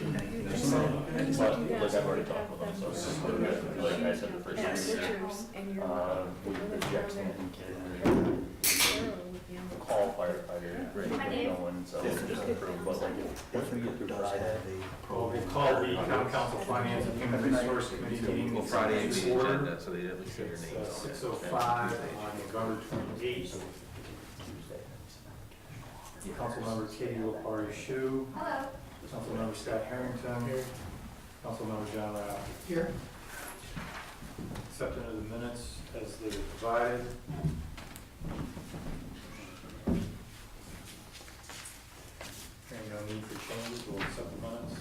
But like I've already talked with them, so it's just like I said the first meeting, we reject and call firefighter, right, no one, so it's just approved, but like if we get through Friday. Well, we've called the Town Council Finance and Human Resource Committee meeting. Well, Friday is the agenda, so they at least say your It's names on it. 6:05 on November 28th. Councilmember Katie Lepari-Shu. Hello. Councilmember Scott Harrington. Here. Councilmember John Rouse. Here. Accepting of the minutes as they were provided. Hearing no need for changes, we'll accept the minutes.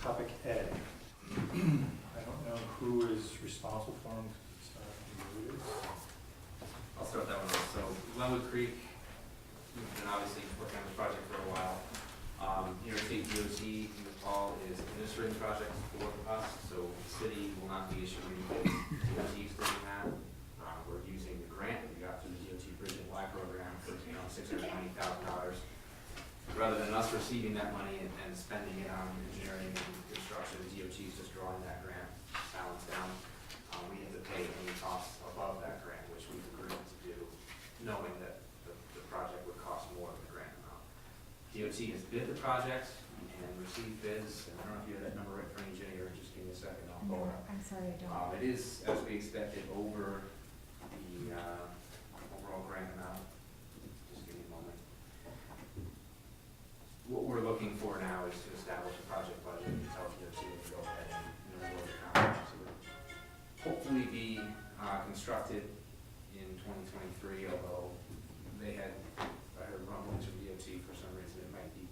Topic A. I don't know who is responsible for them. It's not who it is. I'll start that one off. So Glenwood Creek, we've been obviously working on this project for a while. New York State DOT, you recall, is administering projects for us, so the city will not be issuing bids. DOT is doing that. We're using the grant that we got through the DOT Bridge and Y program for $620,000. Rather than us receiving that money and spending it on engineering and construction, the DOT is just drawing that grant balance down. We have to pay any costs above that grant, which we've agreed to do, knowing that the project would cost more than the grant amount. DOT has bid the project and received bids, and I don't know if you have that number right in front of you, Jenny, or just give me a second, I'll pull it No, up. I'm sorry, I don't. It is, as we expected, over the overall grant amount. Just give me a moment. What we're looking for now is to establish a project budget and tell DOT to go ahead and award the contract. So we'll hopefully be constructed in 2023, although they had, I heard rumblings from DOT for some reason, it might be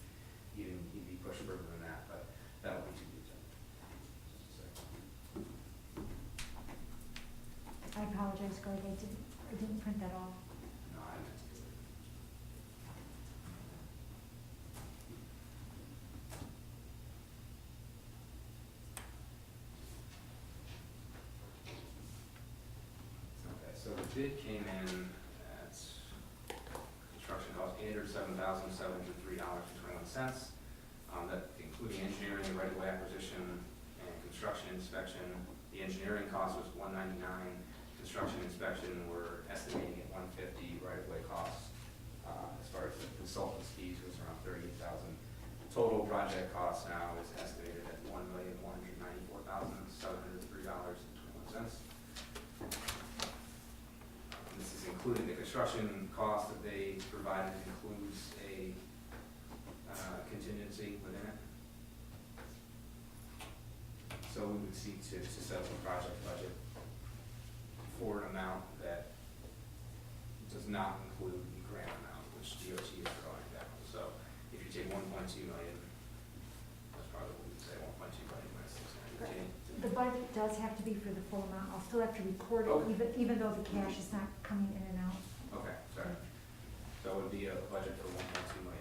even be pushed further than that, but that will be to be done. Just a second. I apologize, Greg, I didn't print that off. No, I meant to do it. Okay, so the bid came in at construction cost $807,703.21. That including engineering and right-of-way acquisition and construction inspection. The engineering cost was $199. Construction inspection, we're estimating at $150. Right-of-way costs, as far as the consultant's fees, was around $38,000. Total project cost now is estimated at $1,194,703.21. This is including the construction cost that they provided, includes a contingency within it. So we would seek to set up a project budget for an amount that does not include the grant amount, which DOT is drawing down. So if you take 1.2 million, that's probably what we would say, 1.2 million minus 690. The budget does have to be for the full amount. I'll still have to record it, Okay. even though the cash is not coming in and out. Okay, sorry. So it would be a budget for $1.2 million.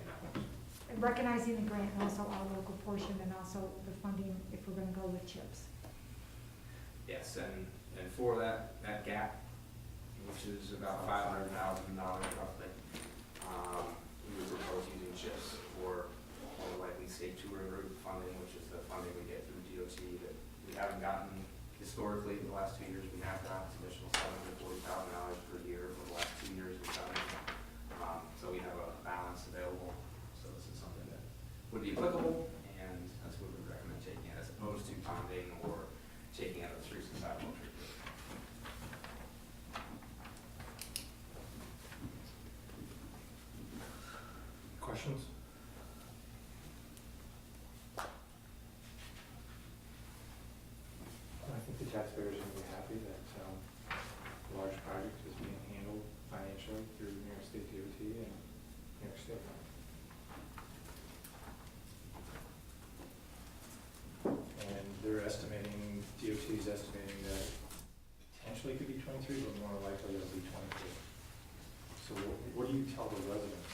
And recognizing the grant and also our local portion and also the funding if we're going to go with CHIPS. Yes, and for that gap, which is about $500,000 roughly, we would propose using CHIPS for more likely state tour group funding, which is the funding we get through DOT that we haven't gotten historically. The last 2 years we have gotten an additional $740,000 per year. For the last 2 years we've done it. So we have a balance available. So this is something that would be applicable, and that's what we would recommend taking it, as opposed to bonding or taking out of the streets and sidewalks. Questions? I think the taxpayers are going to be happy that a large project is being handled financially through New York State DOT and New York State. And they're estimating, DOT is estimating that potentially it could be 23, but more likely it'll be 24. So what do you tell the residents?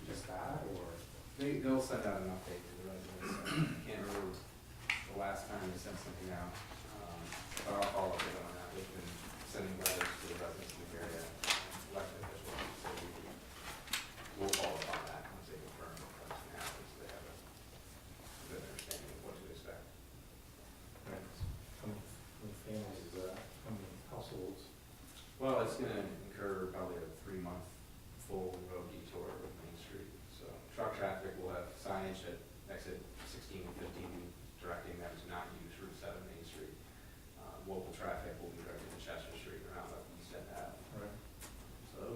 Just that, or? They'll send out an update to the residents. I can't remember the last time they sent something out, but I'll follow up with them on that. We've been sending letters to the residents in the area, elected officials, so we'll follow up on that once they confirm what's going to happen. So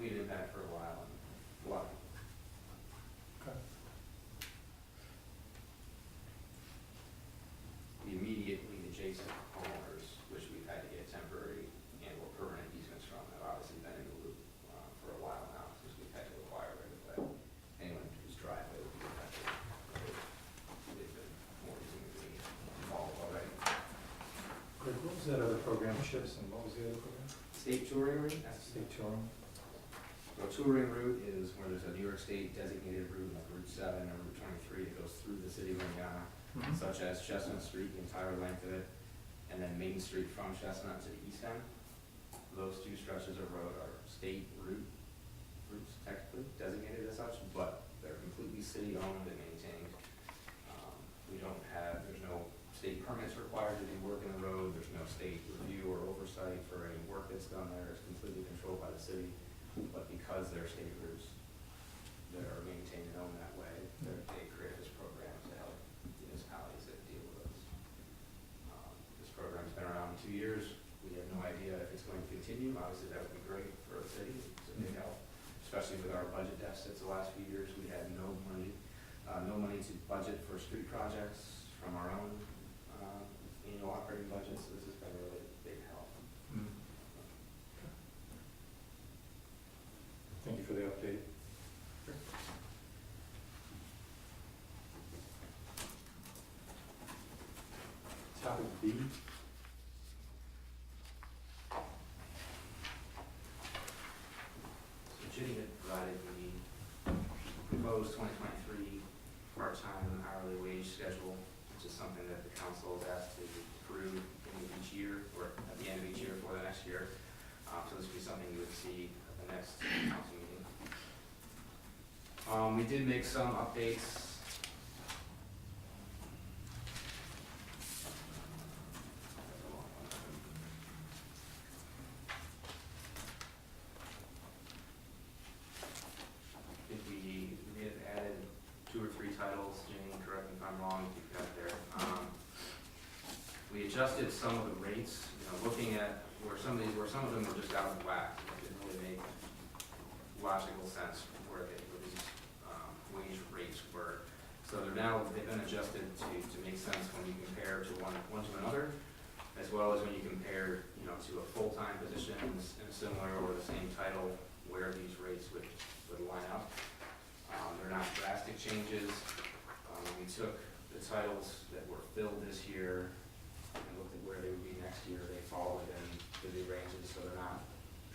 be an impact for a while, and a lot. Okay. The immediately adjacent homeowners, which we've had to get temporary and or permanent easements from, have obviously been in the loop for a while now, since we've had to acquire right of way. Anyone whose driveway would be affected, they've been more easily involved already. Greg, what was that other program, CHIPS, and what was the other program? State touring route, that's State touring? so a touring route is where there's a New York State designated route, like Route 7 or Route 23, that goes through the city of Indiana, such as Chestnut Street, the entire length of it, and then Main Street from Chestnut to the east end. Those two stretches of road are state routes technically designated as such, but they're completely city-owned and maintained. There's no state permits required to do work in the road, there's no state review or oversight for any work that's done there, it's completely controlled by the city. But because they're state routes, they're maintained and owned that way, they create this program to help municipalities that deal with those. This program's been around 2 years, we have no idea if it's going to continue, obviously that would be great for the city, it's a big help, especially with our budget deficits the last few years, we had no money to budget for street projects from our own annual operating budget, so this has been a really big help. Thank you for the update. Topic B. So Ginny had provided the proposed 2023 part-time hourly wage schedule, which is something that the council is asked to approve in each year, or at the end of each year for the next year. So this would be something you would see at the next council meeting. We did make some updates. I think we may have added 2 or 3 titles, Jane, correct me if I'm wrong, if you've got it there. We adjusted some of the rates, looking at where some of them were just out of whack. It didn't really make logical sense where these wage rates were. So they've been adjusted to make sense when you compare to one to another, as well as when you compare, to a full-time position in a similar or the same title, where these rates would line up. They're not drastic changes. We took the titles that were filled this year and looked at where they would be next year. They fall within the ranges, so they're not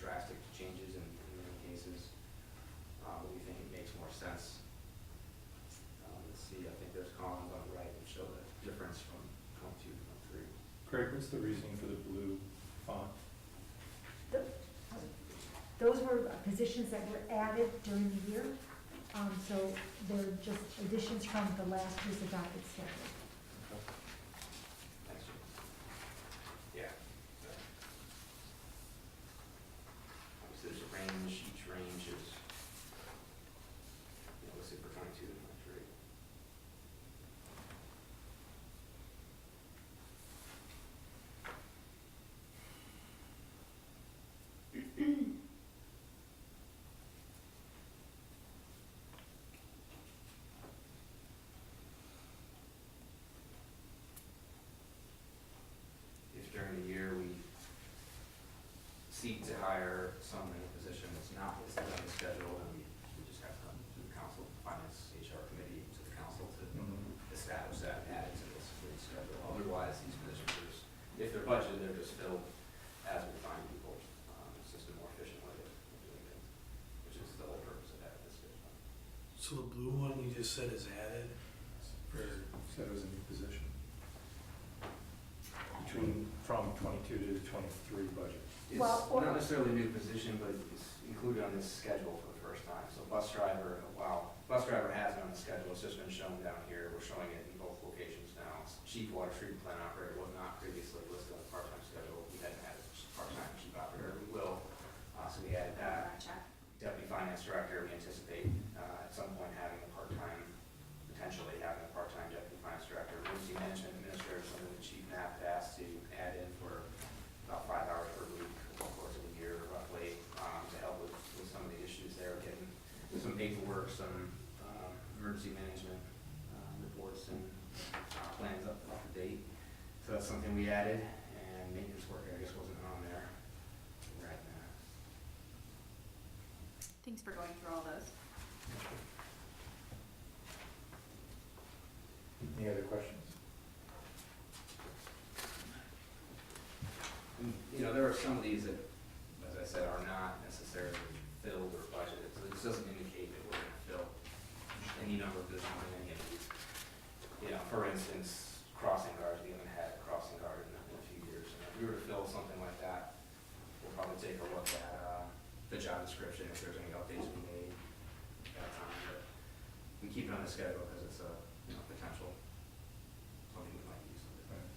drastic changes in many cases. But we think it makes more sense. Let's see, I think there's columns on the right that show the difference from 22 to 23. Craig, what's the reasoning for the blue font? Those were positions that were added during the year, so they're just additions from the last year's adopted schedule. Thanks, Jim. Yeah. Obviously, there's a range, each range is, listed for 22 and 23. If during the year we seek to hire someone in a position that's not listed on the schedule, then we just have to come to the council, finance, HR committee, to the council to establish that and add it to this schedule. Otherwise, these positions are just, if they're budgeted, they're just filled as we find people. It's just a more efficient way of doing things, which is the whole purpose of having this schedule. So the blue one you just said is added? Said it was a new position. From 22 to the 23 budget. It's Well, not necessarily a new position, but it's included on this schedule for the first time. So bus driver has been on the schedule, it's just been shown down here. We're showing it in both locations now. Chief water treatment plant operator was not previously listed on the part-time schedule. We hadn't had a part-time chief operator, we will. So we added that. Deputy finance director, we anticipate at some point potentially having a part-time deputy finance director. Emergency management administrator, something the chief NAP asked to add in for about 5 hours per week over the course of the year roughly, to help with some of the some paperwork, some emergency management reports and plans up to date. So that's something we added, and maintenance work, I guess, wasn't on there. We're adding that. Thanks for going through all those. Any other questions? And, you know, there are some of these that, as I said, are not necessarily filled or budgeted, so this doesn't indicate that we're gonna fill any number of positions in any of these. You know, for instance, crossing guards, we haven't had a crossing guard in a few years. And if we were to fill something like that, we'll probably take a look at the job description, if there's any updates we made at that time. But we keep it on the schedule because it's a, you know, potential, something we might use. Right.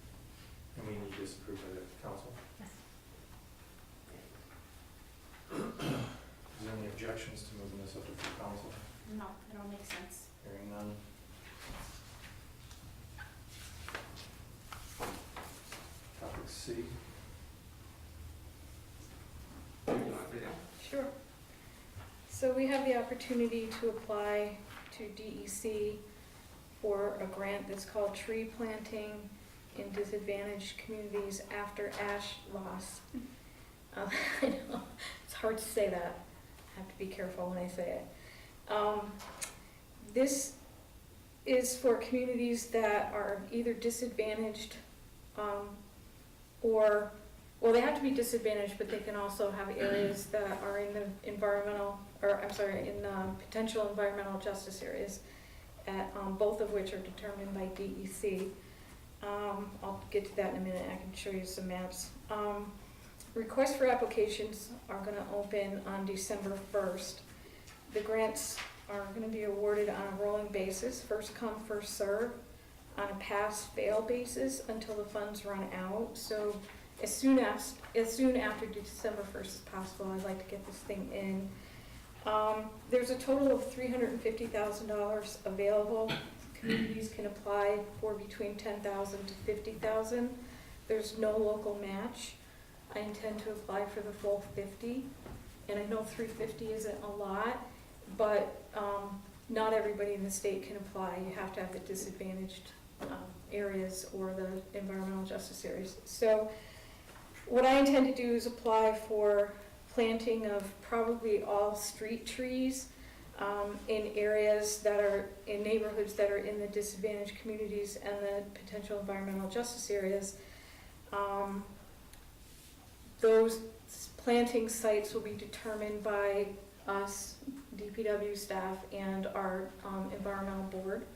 And we need this approved by the council. Yes. Is there any objections to moving this up to full council? No, it all makes sense. Hearing none. Topic C. You want to do that? Sure. So we have the opportunity to apply to DEC for a grant that's called Tree Planting in Disadvantaged Communities After Ash Loss. I know, it's hard to say that. I have to be careful when I say it. This is for communities that are either disadvantaged or, well, they have to be disadvantaged, but they can also have areas that are in the environmental, or I'm sorry, in potential environmental justice areas, at, both of which are determined by DEC. I'll get to that in a minute. I can show you some maps. Requests for applications are going to open on December 1st. The grants are going to be awarded on a rolling basis, first come, first serve, on a pass-fail basis until the funds run out. So as soon after December 1st as possible, I'd like to get this thing in. There's a total of $350,000 available. Communities can apply for between $10,000 to $50,000. There's no local match. I intend to apply for the full 50, and I know 350 isn't a lot, but not everybody in the state can apply. You have to have the disadvantaged areas or the environmental justice areas. So what I intend to do is apply for planting of probably all street trees in areas that are in neighborhoods that are in the disadvantaged communities and the potential environmental justice areas. Those planting sites will be determined by us, DPW staff, and our environmental board.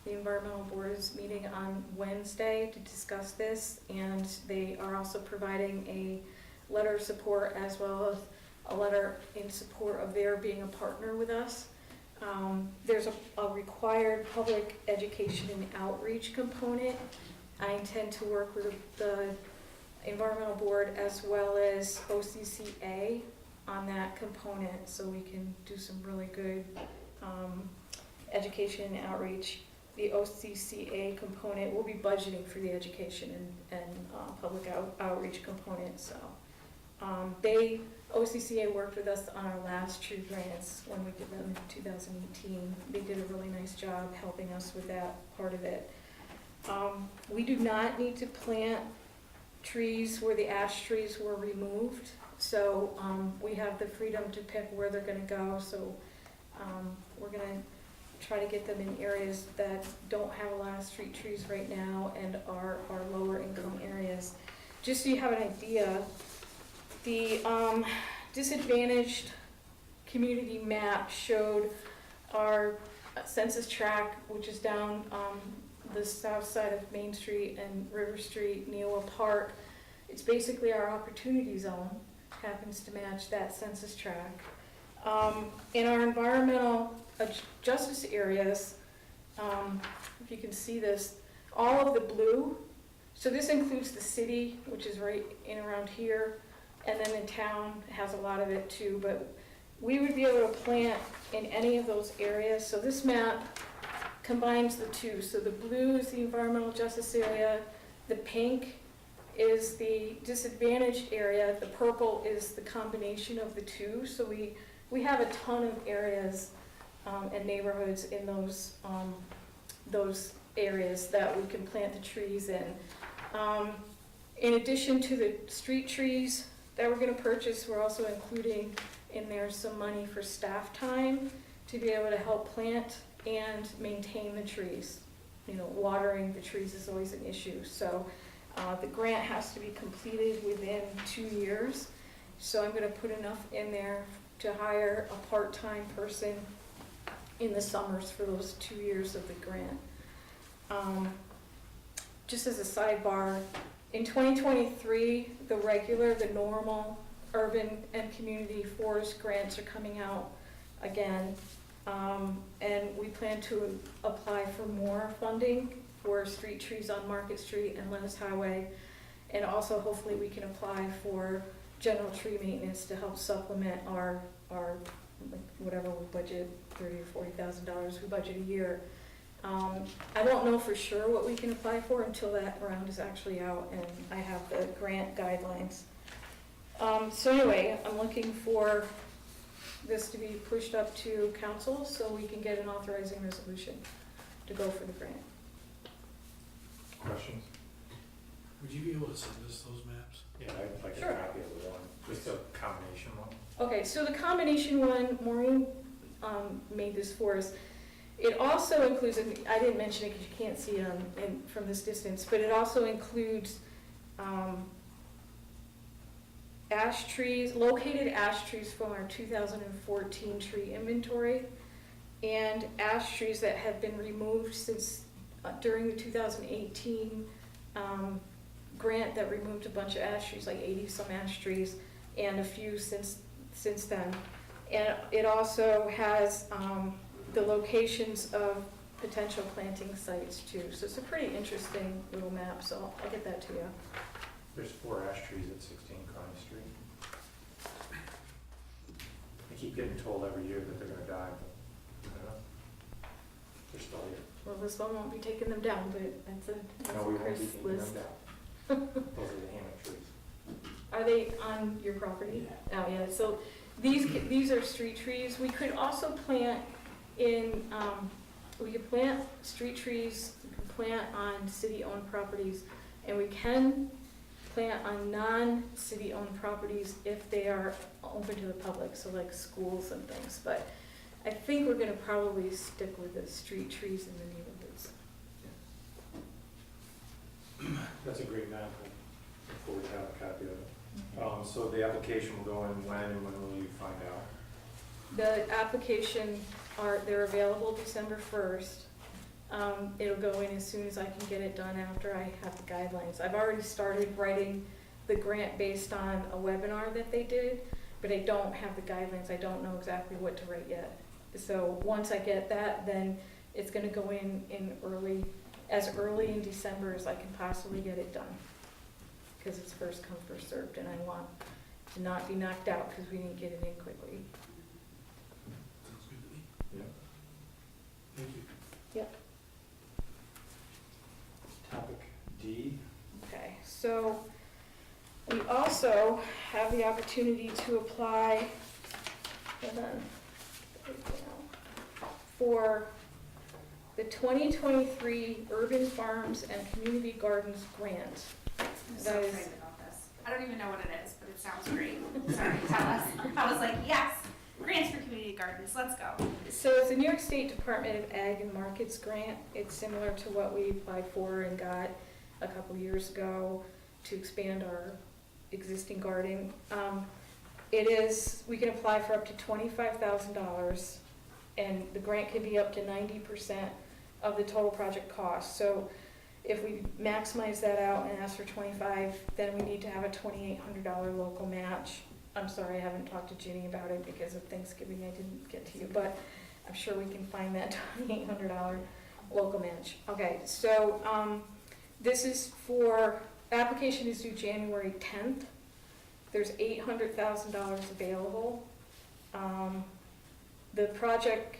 The environmental board is meeting on Wednesday to discuss this, and they are also providing a letter of support as well as a letter in support of their being a partner with us. There's a required public education and outreach component. I intend to work with the environmental board as well as OCCA on that component, so we can do some really good education and outreach. The OCCA component, we'll be budgeting for the education and public outreach component. So OCCA worked with us on our last tree grants when we did them in 2018. They did a really nice job helping us with that part of it. We do not need to plant trees where the ash trees were removed. So we have the freedom to pick where they're going to go. So we're going to try to get them in areas that don't have a lot of street trees right now and are lower income areas. Just so you have an idea, the disadvantaged community map showed our census tract, which is down the south side of Main Street and River Street, Neola Park. It's basically our opportunity zone, happens to match that census tract. In our environmental justice areas, if you can see this, all of the blue, so this includes the city, which is right in around here, and then the town has a lot of it too, but we would be able to plant in any of those areas. So this map combines the two. So the blue is the environmental justice area, the pink is the disadvantaged area, the purple is the combination of the two. So we have a ton of areas and neighborhoods in those areas that we can plant the trees in. In addition to the street trees that we're gonna purchase, we're also including in there some money for staff time to be able to help plant and maintain the trees. You know, watering the trees is always an issue, so the grant has to be completed within 2 years. So I'm gonna put enough in there to hire a part-time person in the summers for those 2 years of the grant. Just as a sidebar, in 2023, the normal urban and community forest grants are coming out again. And we plan to apply for more funding for street trees on Market Street and Lennox Highway. And also hopefully we can apply for general tree maintenance to help supplement our like, whatever we budget, $30,000 or $40,000 we budget a year. I don't know for sure what we can apply for until that round is actually out and I have the grant guidelines. So anyway, I'm looking for this to be pushed up to council so we can get an authorizing resolution to go for the grant. Questions? Would you be able to send us those maps? Yeah, I'd like a Sure. copy of the one, just a combination one. Okay, so the combination one, Maureen made this for us. It also includes, and I didn't mention it because you can't see it from this distance, but it also includes ash trees, located ash trees from our 2014 tree inventory, and ash trees that have been removed since during the 2018 grant that removed a bunch of ash trees, like 80 some ash trees, and a few since then. And it also has the locations of potential planting sites too. So it's a pretty interesting little map, so I'll get that to you. There's 4 ash trees at 16 Kearney Street. I keep getting told every year that they're gonna die, but I don't know. They're still here. Well, this one won't be taking them down, but that's No, a we won't be Chris taking them list. down. Those are the hammock trees. Are they on your property? Oh, yeah, so these are street trees. We could also plant in, we could plant street trees, we can plant on city-owned properties, and we can plant on non-city-owned properties if they are open to the public, so like schools and things. But I think we're gonna probably stick with the street trees in the neighborhoods. That's a great map. Look forward to having a copy of it. So the application will go in when and when will you find out? The application they're available December 1st. It'll go in as soon as I can get it done after I have the guidelines. I've already started writing the grant based on a webinar that they did, but I don't have the guidelines. I don't know exactly what to write yet. So once I get that, then it's gonna go in as early in December as I can possibly get it done. Because it's first come, first served, and I want to not be knocked out because we didn't get it in quickly. Sounds good to me. Yeah. Thank you. Topic D. Okay, so we also have the opportunity to apply, hold on, for the 2023 Urban Farms and Community Gardens Grant. I'm so That is- excited about this. I don't even know what it is, but it sounds great. Sorry, tell us. I was like, yes, grants for community gardens, let's go. So it's the New York State Department of Ag and Markets grant. It's similar to what we applied for and got a couple years ago to expand our existing garden. We can apply for up to $25,000, and the grant can be up to 90% of the total project cost. So if we maximize that out and ask for 25, then we need to have a $2,800 local match. I'm sorry, I haven't talked to Ginny about it because of Thanksgiving, I didn't get to you, but I'm sure we can find that $2,800 local match. Okay, so this is application is due January 10th. There's $800,000 available. The project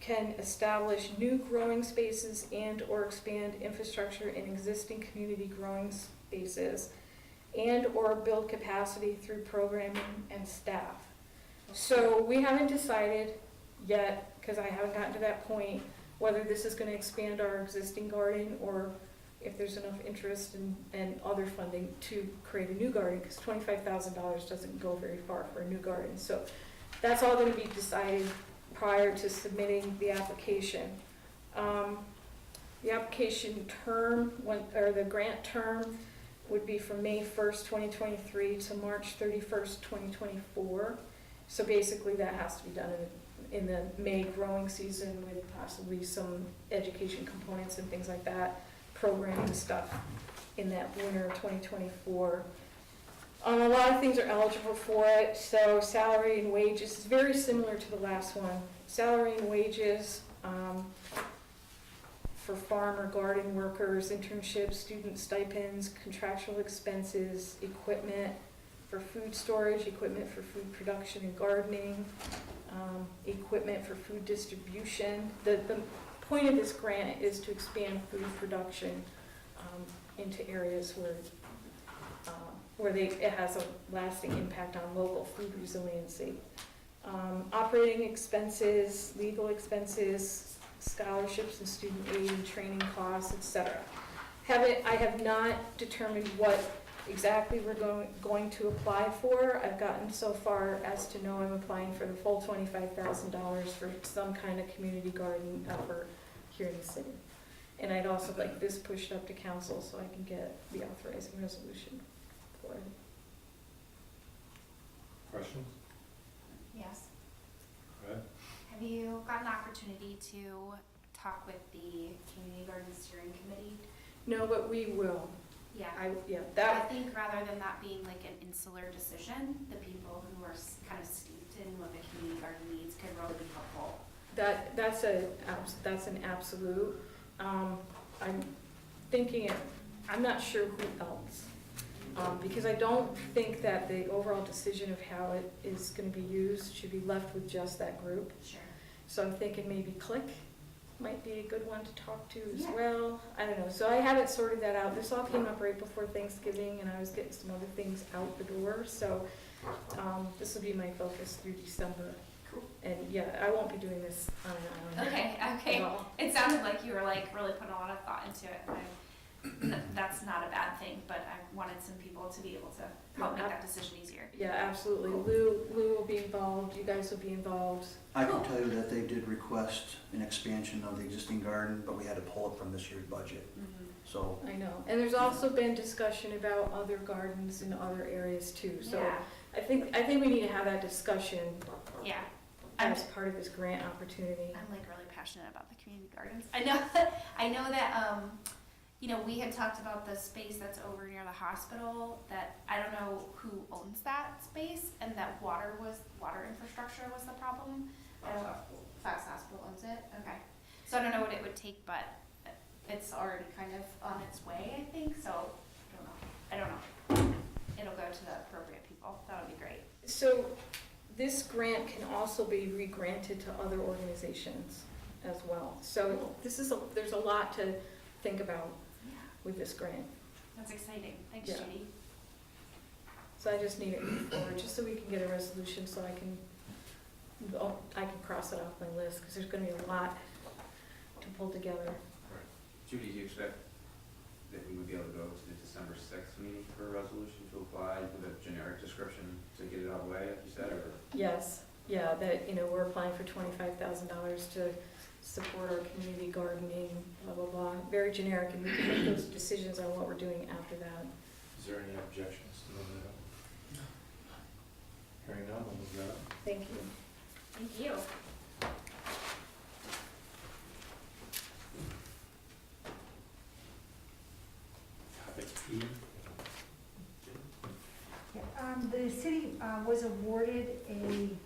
can establish new growing spaces and or expand infrastructure in existing community growing spaces and or build capacity through programming and staff. So we haven't decided yet, because I haven't gotten to that point, whether this is gonna expand our existing garden or if there's enough interest and other funding to create a new garden, because $25,000 doesn't go very far for a new garden. So that's all gonna be decided prior to submitting the application. The application term, or the grant term, would be from May 1st, 2023 to March 31st, 2024. So basically that has to be done in the May growing season with possibly some education components and things like that, programming stuff in that winter of 2024. A lot of things are eligible for it, so salary and wages is very similar to the last one. Salary and wages for farm or garden workers, internships, student stipends, contractual expenses, equipment for food storage, equipment for food production and gardening, equipment for food distribution. The point of this grant is to expand food production into areas where it has a lasting impact on local food resiliency. Operating expenses, legal expenses, scholarships and student aid and training costs, etc. I have not determined what exactly we're going to apply for. I've gotten so far as to know I'm applying for the full $25,000 for some kind of community garden effort here in the city. And I'd also like this pushed up to council so I can get the authorizing resolution for it. Questions? Yes. Go ahead. Have you gotten the opportunity to talk with the Community Garden Steering Committee? No, but we will. Yeah. I I think rather than that being like an insular decision, the people who are kind of steeped in what the community garden needs could really be helpful. That's an absolute. I'm thinking, I'm not sure who else. Because I don't think that the overall decision of how it is going to be used should be left with just that group. Sure. So I'm thinking maybe Click might be a good one to talk to as Yeah. well. I don't know. So I haven't sorted that out. This all came up right before Thanksgiving, and I was getting some other things out the door. So this will be my focus through December. Cool. And yeah, I won't be doing this on an island Okay, at okay. all. It sounded like you were like really putting a lot of thought into it. That's not a bad thing, but I wanted some people to be able to help make that decision easier. Yeah, absolutely. Lou will be involved. You guys will be involved. I can tell you that they did request an expansion of the existing garden, but we had to pull it from this year's budget, so. I know. And there's also been discussion about other gardens in other areas too. So Yeah, I think we need to have that discussion yeah. as part of this grant opportunity. I'm like really passionate about the community gardens. I know that, you know, we had talked about the space that's over near the hospital, that I don't know who owns that space, and that water infrastructure was the problem. Fox Hospital owns it, okay. So I don't know what it would take, but it's already kind of on its way, I think, so I don't know. It'll go to the appropriate people, that would be great. So this grant can also be re-granted to other organizations as well. So there's a lot to think about with this grant. That's exciting, thanks Yeah. Judy. So I just need it moved forward, just so we can get a resolution so I can cross it off my list, because there's gonna be a lot to pull together. Judy, do you expect that we would be able to go to the December 6th meeting for a resolution to apply with a generic description to get it out of the way, like you said, or? Yes, yeah, that, we're applying for $25,000 to support our community gardening, blah, blah, blah, very generic, and we can make those decisions on what we're doing after that. Is there any objections to moving it up? Hearing none, we'll move that up. Thank you. Thank you. Topic E. The city was awarded a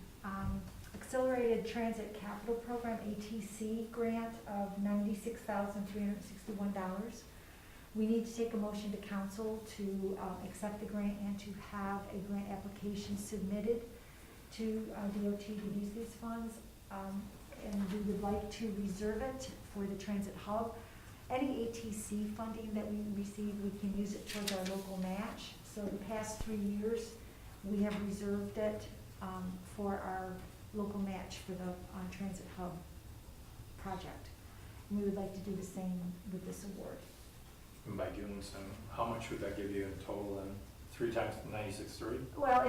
Accelerated Transit Capital Program, ATC Grant of $96,361. We need to take a motion to council to accept the grant and to have a grant application submitted to DOT to use these funds. And we would like to reserve it for the transit hub. Any ATC funding that we receive, we can use it towards our local match. So the past 3 years, we have reserved it for our local match for the transit hub project. And we would like to do the same with this award. And by doing some, how much would that give you in total then? 3 times 96.3? Well,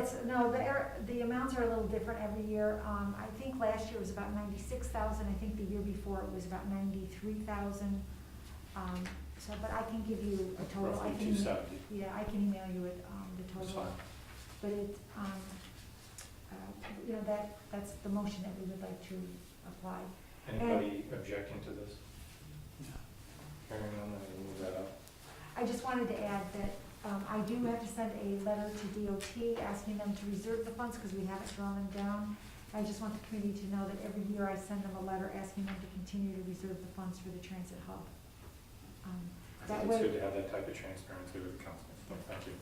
the amounts are a little different every year. I think last year was about 96,000. I think the year before it was about 93,000. But I can give you a total. Roughly I can 270. Yeah, I can email you it, the That's total. fine. But that's the motion that we would like to apply. Anybody objecting to this? Hearing none, I will move that up. I just wanted to add that I do have to send a letter to DOT asking them to reserve the funds because we haven't drawn them down. I just want the committee to know that every year I send them a letter asking them to continue to reserve the funds for the transit hub. That It's way, good to have that type of transparency with the council, so thank you.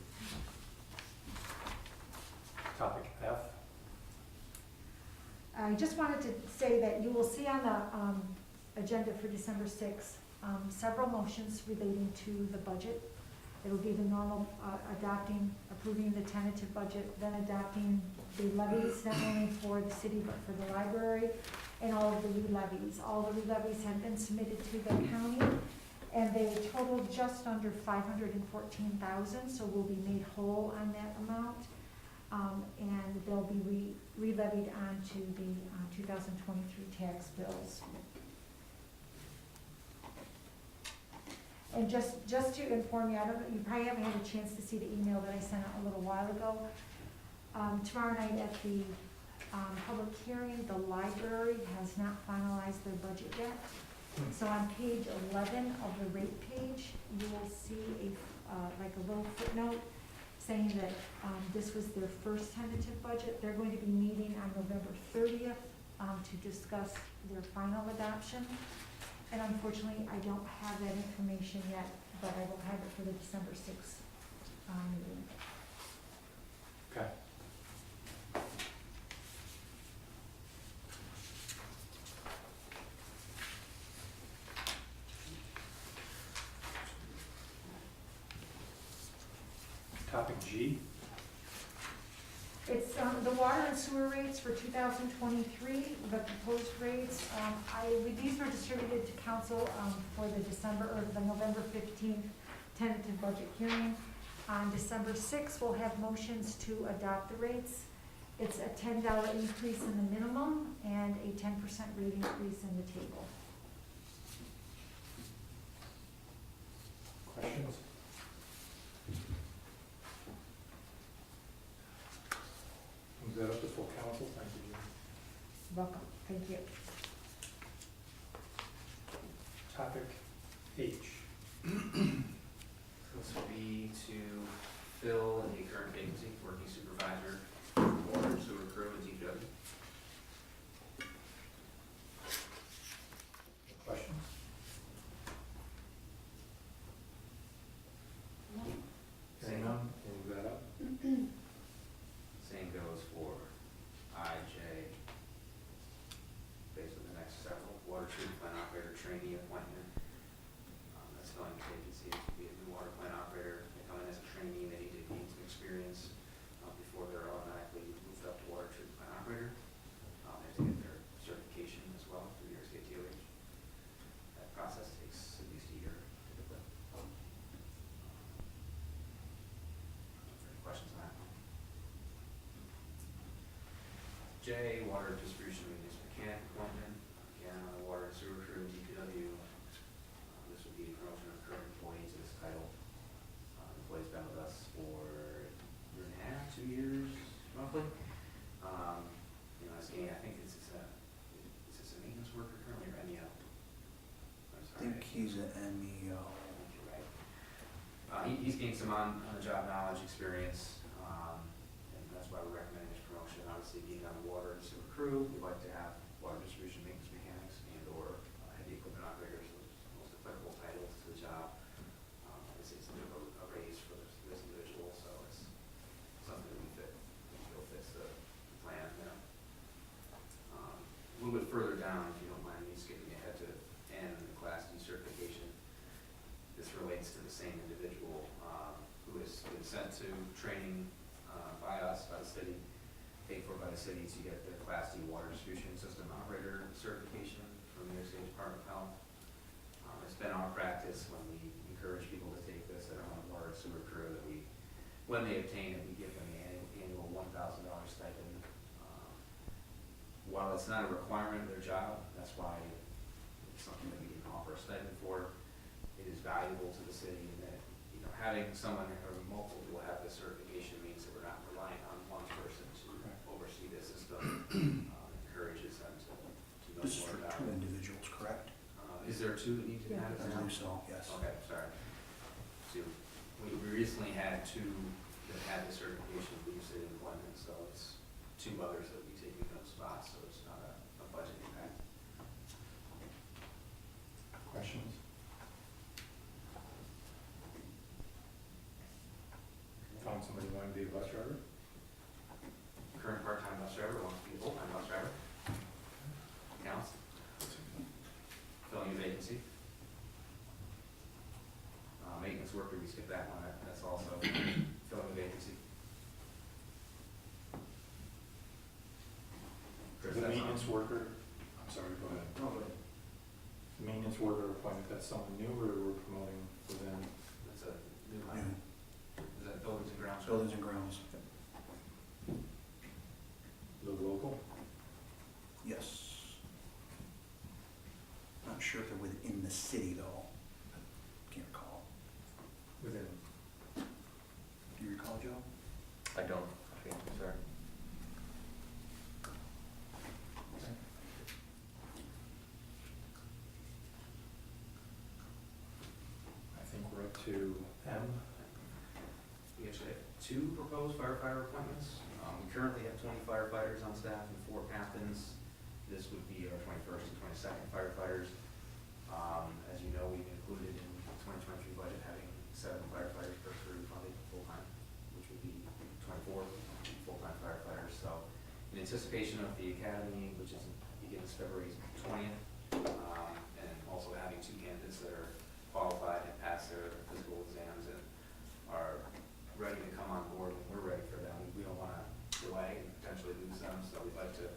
Topic F. I just wanted to say that you will see on the agenda for December 6th, several motions relating to the budget. It'll be the normal approving the tentative budget, then adopting the levies, not only for the city but for the library, and all of the re-levies. All the re-levies have been submitted to the county, and they total just under 514,000, so we'll be made whole on that amount. And they'll be re-levied onto the 2023 tax bills. And just to inform you, I don't know, you probably haven't had a chance to see the email that I sent out a little while ago. Tomorrow night at the public hearing, the library has not finalized their budget yet. So on page 11 of the rate page, you will see like a little footnote saying that this was their first tentative budget. They're going to be meeting on November 30th to discuss their final adoption. And unfortunately, I don't have that information yet, but I will have it for the December 6th meeting. Okay. Topic G. It's the water and sewer rates for 2023, the proposed rates. These were distributed to council for the November 15th tentative budget hearing. On December 6th, we'll have motions to adopt the rates. It's a $10 increase in the minimum and a 10% rate increase in the table. Questions? Move that up to full council. Thank you, Jim. Welcome, thank you. Topic H. This would be to fill a current vacancy, working supervisor, water and sewer crew in DPW. Questions? Hearing none, we'll move that up. Same goes for IJ. Based on the next several, water treatment plant operator trainee appointment. That's filling the vacancy to be a new water plant operator. They come in as a trainee, they need to gain some experience before they're automatically moved up to water treatment plant operator. They have to get their certification as well through New York State DOH. That process takes at least a year typically. Any questions on that? J, water distribution maintenance mechanic appointment, again, on the water and sewer crew in DPW. This would be a promotion of current employee to this title. The employee's been with us for a year and a half, 2 years, roughly. I think is this a maintenance worker currently or MEO? I'm I sorry. think he's an MEO. Right. He's gained some on-the-job knowledge, experience, and that's why we're recommending his promotion. Obviously, being on the water and sewer crew, we'd like to have water distribution maintenance mechanics and/or heavy equipment operators, those most applicable titles to the job. Obviously, it's a bit of a raise for this individual, so it's something that we feel fits the plan. A little bit further down, if you don't mind me skipping ahead to N, the Class D certification. This relates to the same individual who has been sent to training by us, by the city, paid for by the city to get the Class D water distribution system operator certification from from the New York State Department of Health. It's been our practice when we encourage people to take this that are on the water and sewer crew that we, when they obtain it, we give them the annual $1,000 stipend. While it's not a requirement of their job, that's why it's something that we can offer a stipend for. It is valuable to the city in that, you know, having someone or multiple people have this certification means that we're not relying on one person to oversee this system. Encourages them to know This is more for about two it. individuals, correct? Is there two that need to Yeah. have it I now? believe so, yes. Okay, sorry. So we recently had two that had the certification of legal city employment, so it's two others that will be taking those spots, so it's not a budget impact. Questions? Found somebody who wanted to be a bus driver? Current part-time bus driver wants to be a full-time bus driver. Counts. Filling a vacancy. Maintenance worker, we skip that one, that's also filling a vacancy. Chris, The that's on. maintenance worker, I'm sorry, go ahead. No, go ahead. The maintenance worker appointment, that's someone new or we're promoting within? That's a new New line. Is that buildings and grounds? buildings and grounds, The local? yes. Not sure if they're within the city though. Can't recall. Within. Do you recall, Joe? I don't, okay, sorry. I think we're up to M. We actually have two proposed firefighter appointments. We currently have 20 firefighters on staff and 4 captains. This would be our 21st and 22nd firefighters. As you know, we've included in the 2023 budget having 7 firefighters per crew funded full-time, which would be 24 full-time firefighters. So in anticipation of the academy, which begins February 20th, and also having 2 candidates that are qualified and passed their physical exams and are ready to come on board when we're ready for them. We don't want to delay and potentially lose them, so we'd like to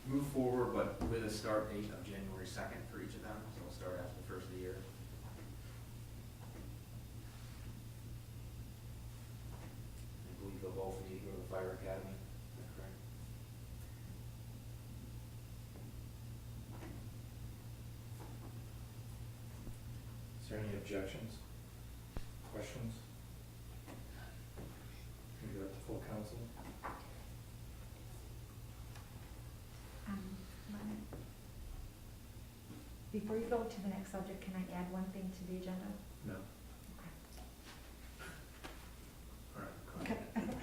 move forward, but with a start date of January 2nd for each of them, so we'll start after the first of the year. I believe they'll both need to go to the fire academy, is that correct? Is there any objections? Questions? Can we go up to full council? let me- Before you go to the next subject, can I add one thing to the agenda? No. All right, go Okay. ahead.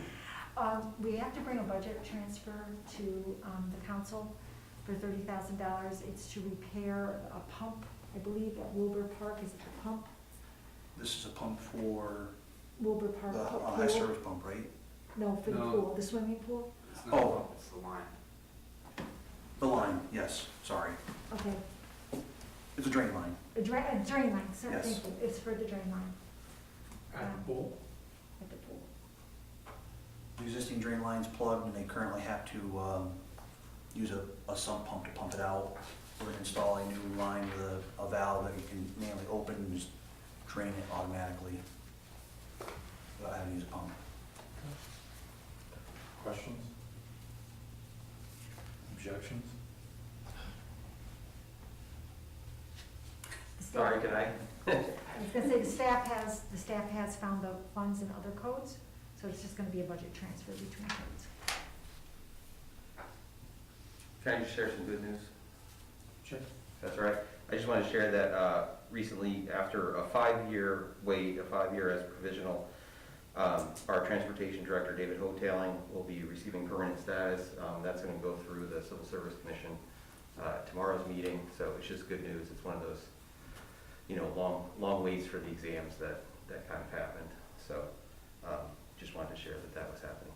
We have to bring a budget transfer to the council for $30,000. It's to repair a pump, I believe at Wilbur Park. Is it the pump? This is a pump for Wilbur Park the pool? high service pump, right? No, for the No. pool, the swimming pool? It's not, Oh. it's the line. The line, yes, sorry. Okay, It's a drain line. a drain line, sorry, Yes. thank you. It's for the drain line At the pool? at the pool. The existing drain line's plugged and they currently have to use a sump pump to pump it out. We're gonna install a new line with a valve that you can manually open and just drain it automatically without having to use a pump. Questions? Objections? The staff- Sorry, can I? I was gonna say, the staff has found the funds in other codes, so it's just gonna be a budget transfer between codes. Can I just share some good news? Sure. That's all right. I just want to share that recently, after a 5-year wait, a 5-year as provisional, our transportation director, David Hotailing, will be receiving permanent status. That's going to go through the Civil Service Commission tomorrow's meeting, so it's just good news. It's one of those, long waits for the exams that kind of happened. So just wanted to share that was happening.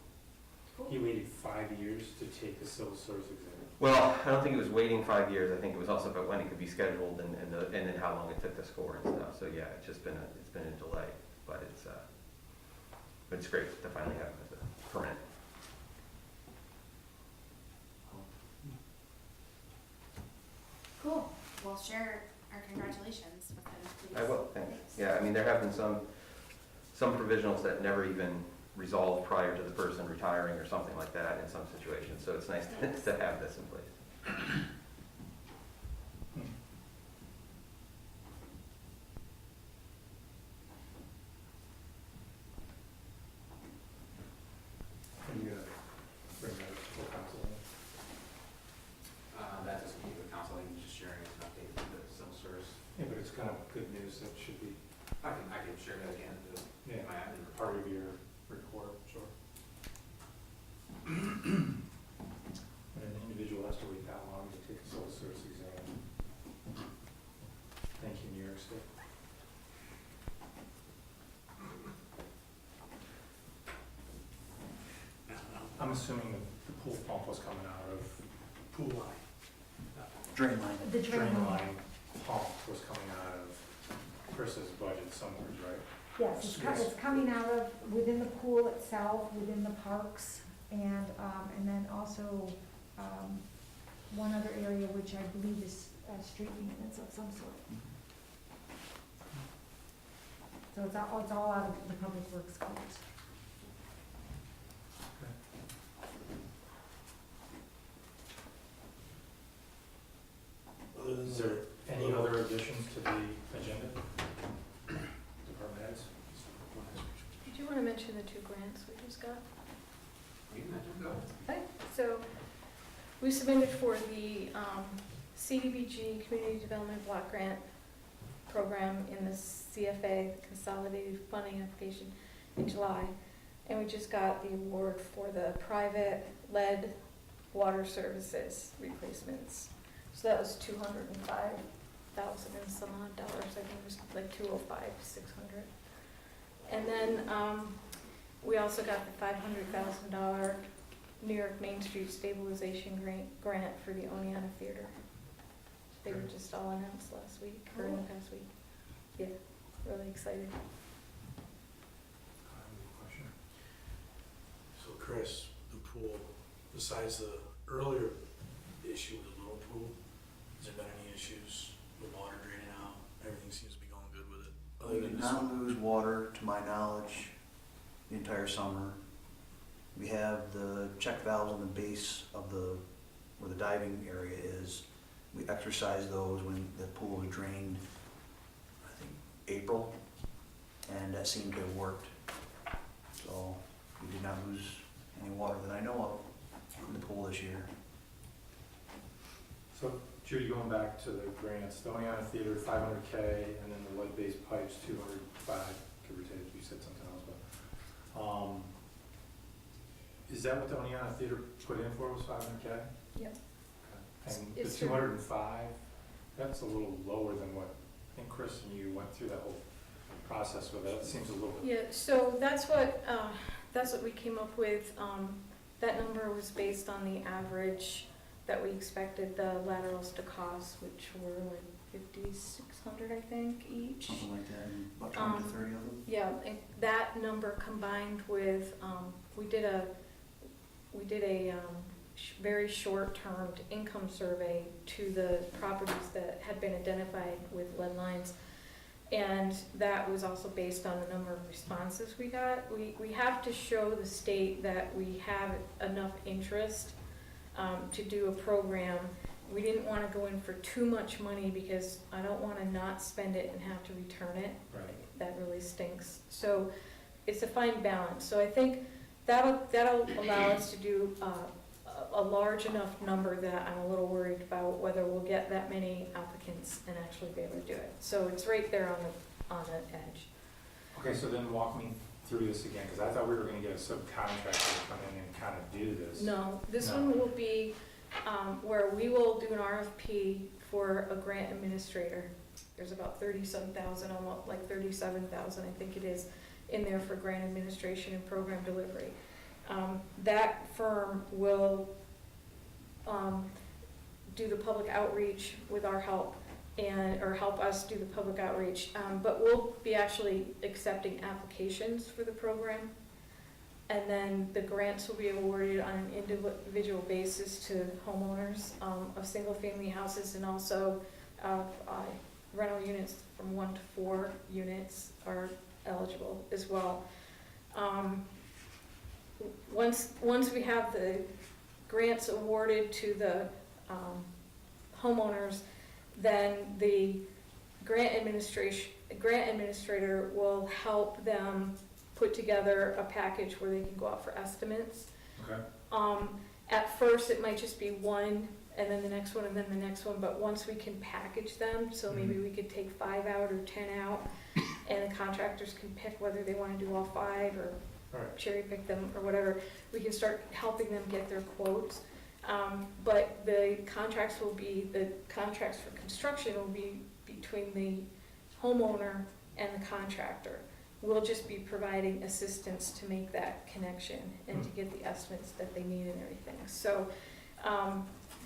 He waited 5 years to take the civil service exam. Well, I don't think it was waiting 5 years. I think it was also about when it could be scheduled and then how long it took to score and stuff. So yeah, it's just been a delay, but it's great to finally have it as a permanent. Cool. we'll share our congratulations with them, please. I will, thanks. Yeah, I mean, there have been some provisionals that never even resolved prior to the person retiring or something like that in some situations, so it's nice to have this in place. Are you gonna bring that up to full council? That doesn't mean the council, I'm just sharing an update with the civil service. Yeah, but it's kind of good news that should be I can share that again to my admin report. part of your report, sure. When an individual has to wait that long to take a civil service exam. Thank you, New York State. I'm assuming that the pool pump was coming out of Pool line. Drain line. The drain line. pump was coming out of Chris's budget somewhere, right? Yes, it's coming out of, within the pool itself, within the parks, and then also, one other area which I believe is, street maintenance of some sort. So it's all out of the public works codes. Other than Is there the- any other additions to the agenda? Department heads? Did you want to mention the 2 grants we just got? You can imagine, go. Okay, so we submitted for the CDBG Community Development Block Grant Program in the CFA, Consolidated Funding Application, in July. And we just got the award for the private lead water services replacements. So that was $205,000 and some odd dollars, I think it was like 205,600. And then we also got the $500,000 New York Main Street Stabilization Grant for the Oneonta Theater. They were just all announced last week, or in the past week. Yeah, really excited. I have a question. So Chris, the pool, besides the earlier issue with the little pool, has there been any issues with water draining out? Everything seems to be going good with it. We Other did than this not one. lose water, to my knowledge, the entire summer. We have the check valves on the base of where the diving area is. We exercised those when the pool was drained, I think, April, and that seemed to have worked. So we did not lose any water that I know of in the pool this year. So Judy, going back to the grants, the Oneonta Theater, 500K, and then the lead-based pipes, 205, give or take, you said something else, but, is that what the Oneonta Theater put in for, was 500K? Yep. And the It's 205, that's a little lower than what, I think Chris and you went through that whole process with it, it seems a little bit. Yeah, so that's what we came up with. That number was based on the average that we expected the laterals to cost, which were like 5,600, I think, each. Something like that, and about 20 to 30 of them. Yeah, and that number combined with, we did a very short-term income survey to the properties that had been identified with lead lines. And that was also based on the number of responses we got. We have to show the state that we have enough interest to do a program. We didn't want to go in for too much money because I don't want to not spend it and have to return it. Right. That really stinks. So it's a fine balance. So I think that'll allow us to do a large enough number that I'm a little worried about whether we'll get that many applicants and actually be able to do it. So it's right there on the edge. Okay, so then walk me through this again, because I thought we were gonna get a subcontractor to come in and kind of do this. No, this No. one will be where we will do an RFP for a grant administrator. There's about 30-some thousand, almost like 37,000, I think it is, in there for grant administration and program delivery. That firm will do the public outreach with our help or help us do the public outreach. But we'll be actually accepting applications for the program. And then the grants will be awarded on an individual basis to homeowners of single-family houses and also of rental units from 1 to 4 units are eligible as well. Once we have the grants awarded to the homeowners, then the grant administrator will help them put together a package where they can go out for estimates. Okay. At first, it might just be one, and then the next one, and then the next one, but once we can package them, so maybe we could take 5 out or 10 out, and the contractors can pick whether they wanna do all 5 or Alright. cherry pick them or whatever, we can start helping them get their quotes. But the contracts for construction will be between the homeowner and the contractor. We'll just be providing assistance to make that connection and to get the estimates that they need and everything. So,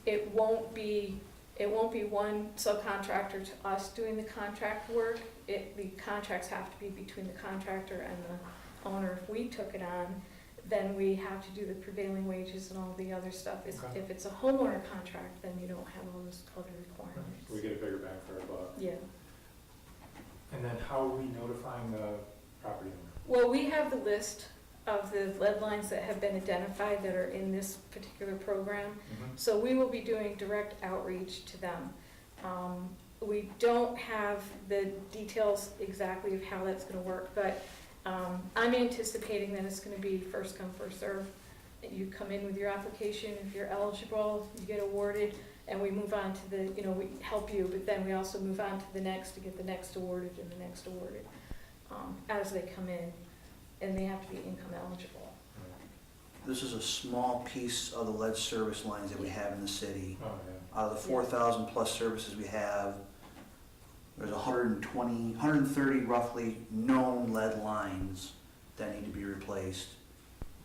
it won't be one subcontractor to us doing the contract work. The contracts have to be between the contractor and the owner. If we took it on, then we have to do the prevailing wages and all the other stuff. Okay. If it's a homeowner contract, then you don't have all those other requirements. We get a bigger bang for our buck. Yeah. And then how are we notifying the property owner? Well, we have the list of the lead lines that have been identified that are in this particular program. So we will be doing direct outreach to them. We don't have the details exactly of how that's gonna work, but I'm anticipating that it's gonna be first come, first serve. You come in with your application, if you're eligible, you get awarded, and we move on to the, we help you, but then we also move on to the next to get the next awarded and the next awarded, as they come in, and they have to be income eligible. This is a small piece of the lead service lines that we have in the city. Oh, yeah. Out of the 4,000 plus services we have, there's 130 roughly known lead lines that need to be replaced.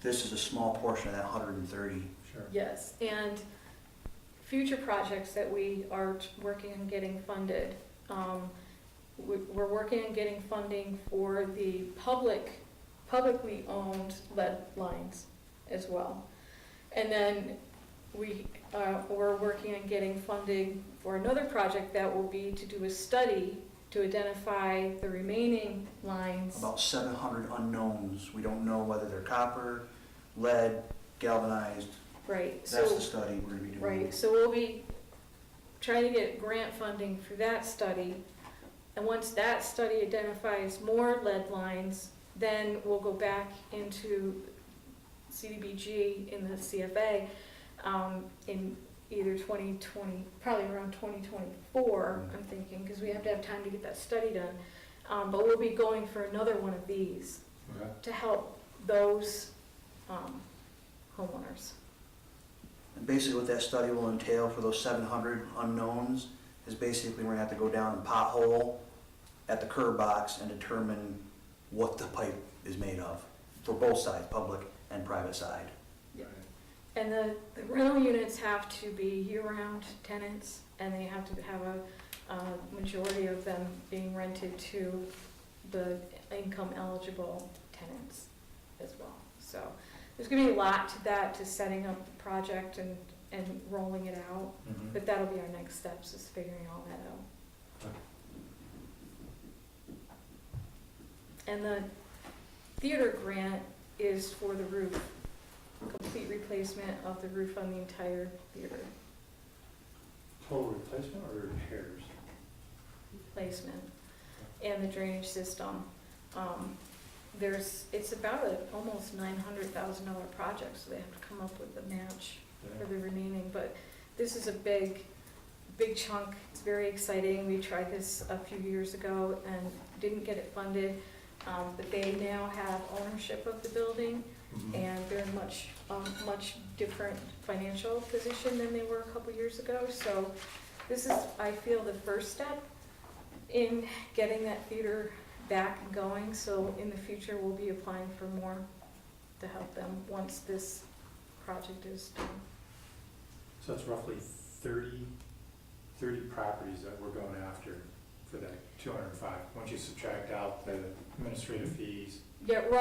This is a small portion of that 130. Sure. Yes, and future projects that we are working on getting funded, we're working on getting funding for the publicly owned lead lines as well. And then we're working on getting funding for another project that will be to do a study to identify the remaining lines. About 700 unknowns. We don't know whether they're copper, lead, galvanized. Right. That's the study we're gonna be doing. Right, so we'll be trying to get grant funding for that study. And once that study identifies more lead lines, then we'll go back into CDBG in the CFA in either 2020, probably around 2024, I'm thinking, because we have to have time to get that study done. But we'll be going for another one of these Okay. to help those homeowners. And basically what that study will entail for those 700 unknowns is basically we're gonna have to go down and pothole at the curb box and determine what the pipe is made of for both sides, public and private side. Right. And the rental units have to be year-round tenants, and they have to have a majority of them being rented to the income eligible tenants as well. So there's gonna be a lot to that, to setting up the project and rolling it out, but that'll be our next steps, is figuring all that out. And the theater grant is for the roof, complete replacement of the roof on the entire theater. Total replacement or repairs? Replacement, and the drainage system. It's about almost $900,000 project, so they have to come up with a match for the remaining, but this is a big chunk. It's very exciting. We tried this a few years ago and didn't get it funded, but they now have ownership of the building, and they're in much different financial position than they were a couple years ago. So this is, I feel, the first step in getting that theater back and going. So in the future, we'll be applying for more to help them once this project is done. So it's roughly 30 properties that we're going after for that 205, once you subtract out the administrative fees. Yeah, roughly